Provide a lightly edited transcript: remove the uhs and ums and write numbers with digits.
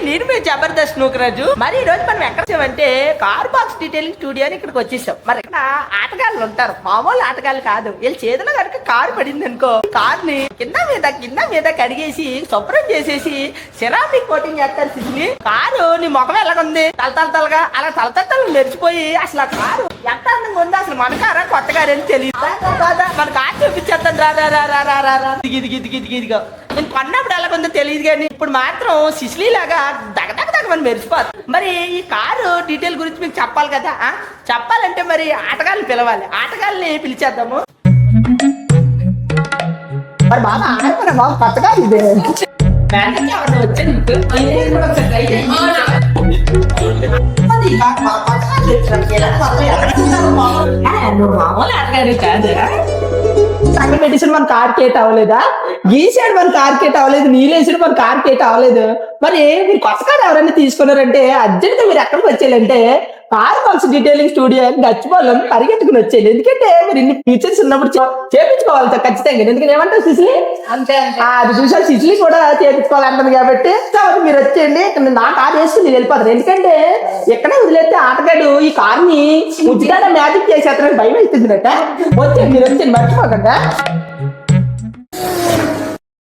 నేను మీ జబర్దస్త్ నూకరాజు. మరి ఈ రోజు మనం ఎక్కడ వచ్చామంటే కార్ బాక్స్ డీటెయిలింగ్ స్టూడియో అని ఇక్కడికి వచ్చేసాం. మరి ఇక్కడ ఆటగాళ్ళు ఉంటారు, మామూలు ఆటగాళ్ళు కాదు. వీళ్ళ చేతిలో కనుక కారు పడింది అనుకో, కార్ ని కింద మీద కడిగేసి శుభ్రం చేసేసి సిరామిక్ కోటింగ్ చేస్తారు. సిసిలి కారు నీ ముఖం ఎలాగుంది, తలతలగా అలా తలతలు మెరిచిపోయి అసలు ఆ కారు ఎంత అందంగా ఉంది. అసలు మన కారా కొత్త కారు అని తెలియదు. మన కారు చూపించేస్తాను రా రా రా రా రా రా ఇదిగో. నేను కొన్నప్పుడు ఎలాగుందో తెలియదు కానీ ఇప్పుడు మాత్రం సిసిలీ లాగా దగదగమని మెరిసిపోతుంది. మరి ఈ కారు డీటెయిల్ గురించి మీకు చెప్పాలి కదా. చెప్పాలంటే మరి ఆటగాళ్ళని పిలవాలి. ఆటగాళ్ళని పిలిచేద్దాము. మరి బాబా ఆడుకున్నా బాబు కొత్తగా ఇది మామూలు ఆటగాడు కాదు. సంగతి పెట్టేసాడు మన కార్ కేట్ అవ్వలేదా, గీసాడు మన కార్ కేట్ అవ్వలేదు, నీళ్ళేసాడు మన కార్ కేట్ అవ్వలేదు. మరి మీరు కొత్త కార్ ఎవరైనా తీసుకున్నారంటే అర్జెంట్ గా మీరు ఎక్కడికి వచ్చేయాలంటే కార్ బాక్స్ డీటెయిలింగ్ స్టూడియో గచ్చిపోవాలని పరిగెట్టుకుని వచ్చేయాలి. ఎందుకంటే మీరు ఇన్ని ఫీచర్స్ ఉన్నప్పుడు చేపించుకోవాలి ఖచ్చితంగా. ఎందుకంటే ఏమంటారు సిసిలి అంతే అది చూసారు, సిసిలి కూడా చేపించుకోవాలంటుంది కాబట్టి మీరు వచ్చేయండి. నా కార్ వేసుకుని నేను వెళ్ళిపోతాను. ఎందుకంటే ఎక్కడే వదిలేస్తే ఆటగాడు ఈ కార్ ని ఉచితంగా మ్యాజిక్ చేసేస్తారని భయం అవుతుంది. వచ్చేయండి, మీరు వచ్చేయండి, మర్చిపోకుండా.